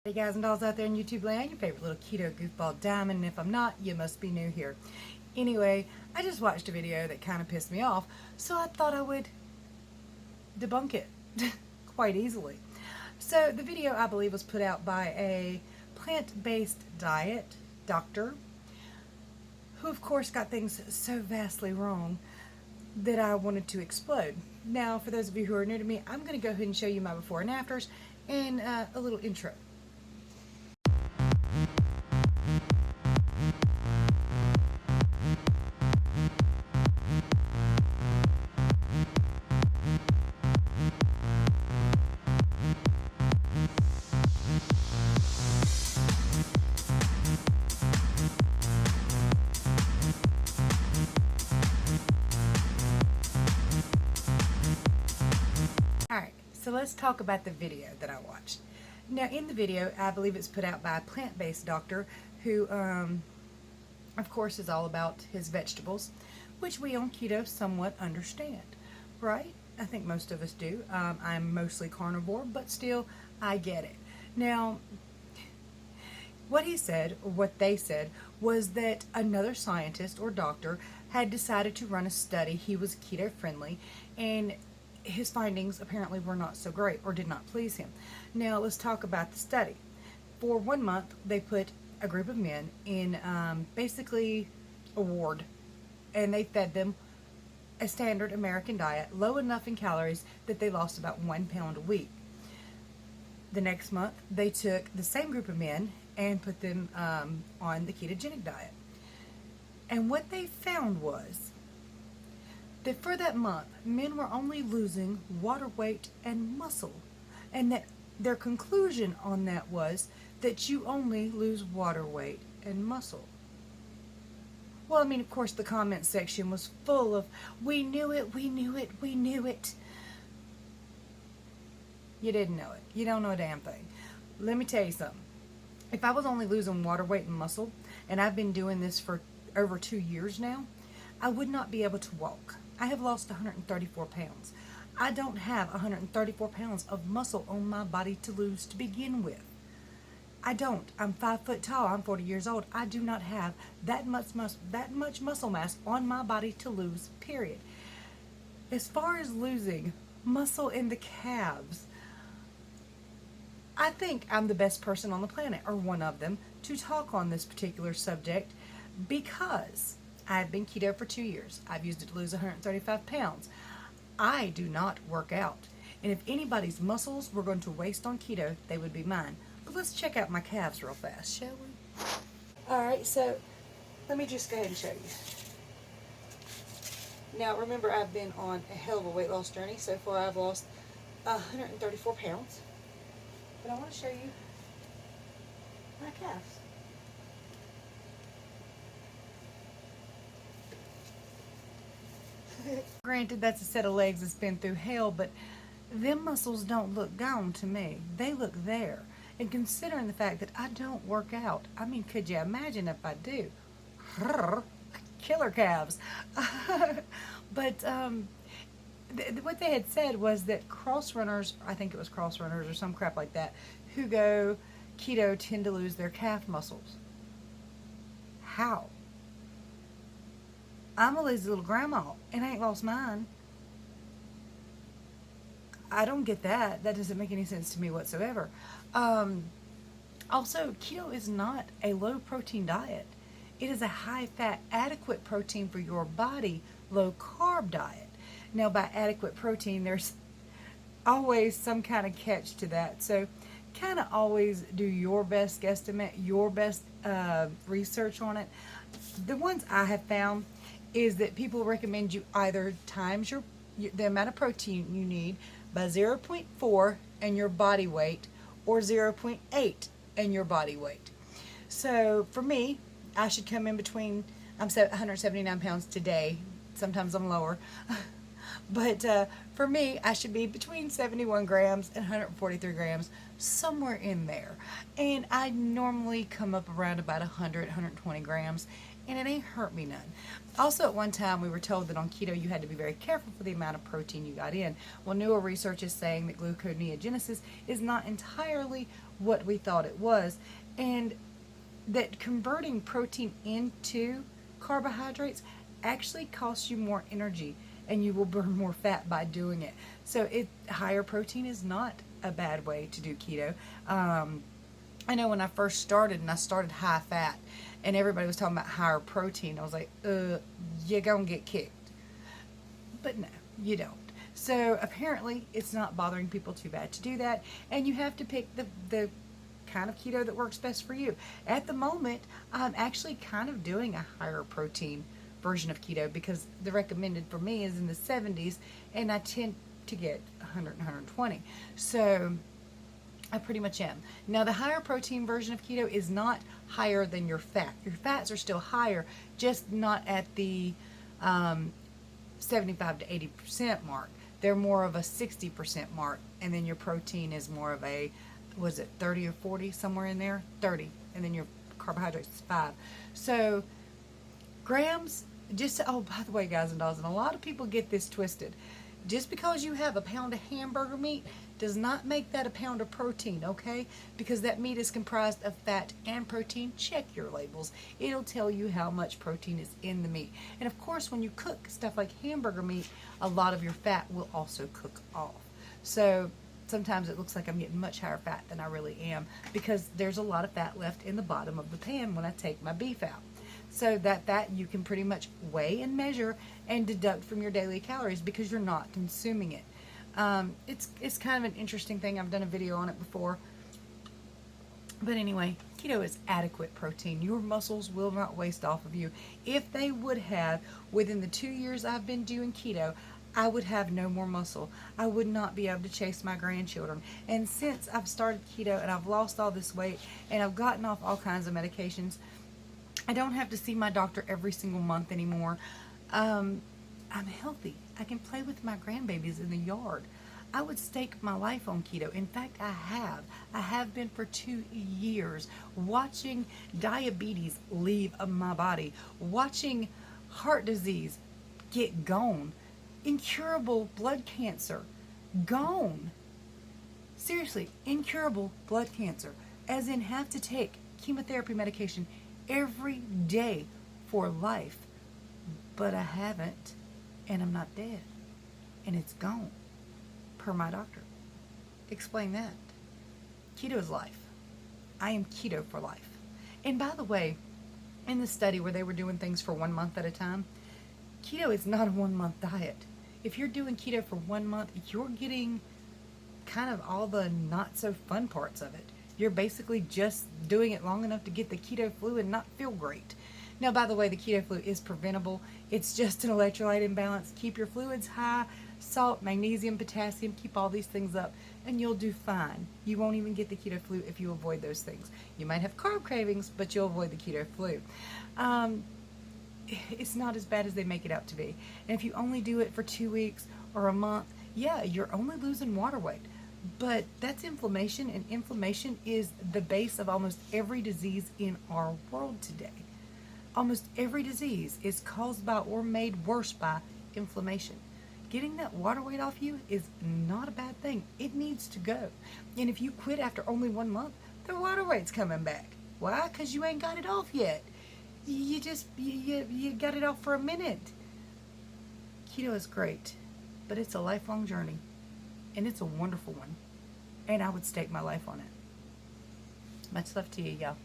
Hey guys and dolls out there in YouTube land, your favorite little keto goofball Diamond, and if I'm not, you must be new here. Anyway, I just watched a video that kind of pissed me off, so I thought I would debunk it quite easily. So the video, I believe, was put out by a plant-based diet doctor who of course got things so vastly wrong that I wanted to explode. Now, for those of you who are new to me, I'm going to go ahead and show you my before and afters and a little intro. Alright, so let's talk about the video that I watched. Now, in the video, I believe it's put out by a plant-based doctor who, of course, is all about his vegetables, which we on keto somewhat understand, right? I think most of us do. I'm mostly carnivore, but still, I get it. Now, what he said, or what they said, was that another scientist or doctor had decided to run a study. He was keto friendly, and his findings apparently were not so great or did not please him. Now let's talk about the study. For 1 month, they put a group of men in basically a ward, and they fed them a standard American diet, low enough in calories that they lost about 1 pound a week. The next month, they took the same group of men and put them on the ketogenic diet. And what they found was that for that month, men were only losing water weight and muscle, and that their conclusion on that was that you only lose water weight and muscle. Well, I mean, of course, the comment section was full of, we knew it, we knew it, we knew it. You didn't know it. You don't know a damn thing. Let me tell you something. If I was only losing water weight and muscle, and I've been doing this for over 2 years now, I would not be able to walk. I have lost 134 pounds. I don't have 134 pounds of muscle on my body to lose to begin with. I don't. I'm 5 foot tall. I'm 40 years old. I do not have that much muscle mass on my body to lose, period. As far as losing muscle in the calves, I think I'm the best person on the planet, or one of them, to talk on this particular subject because I've been keto for 2 years. I've used it to lose 135 pounds. I do not work out. And if anybody's muscles were going to waste on keto, they would be mine. But let's check out my calves real fast, shall we? Alright, so let me just go ahead and show you. Now, remember, I've been on a hell of a weight loss journey. So far, I've lost 134 pounds. But I want to show you my calves. Granted, that's a set of legs that's been through hell, but them muscles don't look gone to me. They look there. And considering the fact that I don't work out, I mean, could you imagine if I do? Killer calves. But what they had said was that cross runners, I think it was cross runners or some crap like that, who go keto tend to lose their calf muscles. How? I'm a lazy little grandma, and I ain't lost mine. I don't get that. That doesn't make any sense to me whatsoever. Also, keto is not a low-protein diet. It is a high-fat, adequate protein for your body, low-carb diet. Now, by adequate protein, there's always some kind of catch to that. So, kind of always do your best guesstimate, your best research on it. The ones I have found is that people recommend you either times the amount of protein you need by 0.4 and your body weight, or 0.8 and your body weight. So for me, I should come in between. I'm 179 pounds today. Sometimes I'm lower. But for me, I should be between 71 grams and 143 grams, somewhere in there. And I normally come up around about 100, 120 grams, and it ain't hurt me none. Also, at one time, we were told that on keto, you had to be very careful for the amount of protein you got in. Well, newer research is saying that gluconeogenesis is not entirely what we thought it was. And that converting protein into carbohydrates actually costs you more energy, and you will burn more fat by doing it. So higher protein is not a bad way to do keto. I know when I first started, and I started high fat, and everybody was talking about higher protein, I was like, you're gonna get kicked. But no, you don't. So apparently it's not bothering people too bad to do that, and you have to pick the kind of keto that works best for you. At the moment, I'm actually kind of doing a higher protein version of keto because the recommended for me is in the 70s, and I tend to get 100 and 120. So I pretty much am. Now, the higher protein version of keto is not higher than your fat. Your fats are still higher, just not at the 75 to 80% mark. They're more of a 60% mark, and then your protein is more of a, was it 30 or 40, somewhere in there? 30, and then your carbohydrates is 5. So grams, oh, by the way, guys and dolls, and a lot of people get this twisted. Just because you have a pound of hamburger meat does not make that a pound of protein, okay? Because that meat is comprised of fat and protein. Check your labels. It'll tell you how much protein is in the meat. And of course, when you cook stuff like hamburger meat, a lot of your fat will also cook off. So sometimes it looks like I'm getting much higher fat than I really am, because there's a lot of fat left in the bottom of the pan when I take my beef out. So that you can pretty much weigh and measure and deduct from your daily calories because you're not consuming it. It's kind of an interesting thing. I've done a video on it before. But anyway, keto is adequate protein. Your muscles will not waste off of you. If they would have, within the 2 years I've been doing keto, I would have no more muscle. I would not be able to chase my grandchildren. And since I've started keto and I've lost all this weight and I've gotten off all kinds of medications, I don't have to see my doctor every single month anymore. I'm healthy. I can play with my grandbabies in the yard. I would stake my life on keto. In fact, I have. I have been for 2 years, watching diabetes leave my body, watching heart disease get gone, incurable blood cancer gone. Seriously, incurable blood cancer, as in have to take chemotherapy medication every day for life. But I haven't, and I'm not dead, and it's gone, per my doctor. Explain that. Keto is life. I am keto for life. And by the way, in the study where they were doing things for 1 month at a time, keto is not a 1 month diet. If you're doing keto for 1 month, you're getting kind of all the not so fun parts of it. You're basically just doing it long enough to get the keto flu and not feel great. Now, by the way, the keto flu is preventable. It's just an electrolyte imbalance. Keep your fluids high, salt, magnesium, potassium, keep all these things up, and you'll do fine. You won't even get the keto flu if you avoid those things. You might have carb cravings, but you'll avoid the keto flu. It's not as bad as they make it out to be. And if you only do it for 2 weeks or a month, yeah, you're only losing water weight. But that's inflammation, and inflammation is the base of almost every disease in our world today. Almost every disease is caused by or made worse by inflammation. Getting that water weight off you is not a bad thing. It needs to go. And if you quit after only 1 month, the water weight's coming back. Why? Because you ain't got it off yet. You got it off for a minute. Keto is great, but it's a lifelong journey. And it's a wonderful one. And I would stake my life on it. Much love to you, y'all.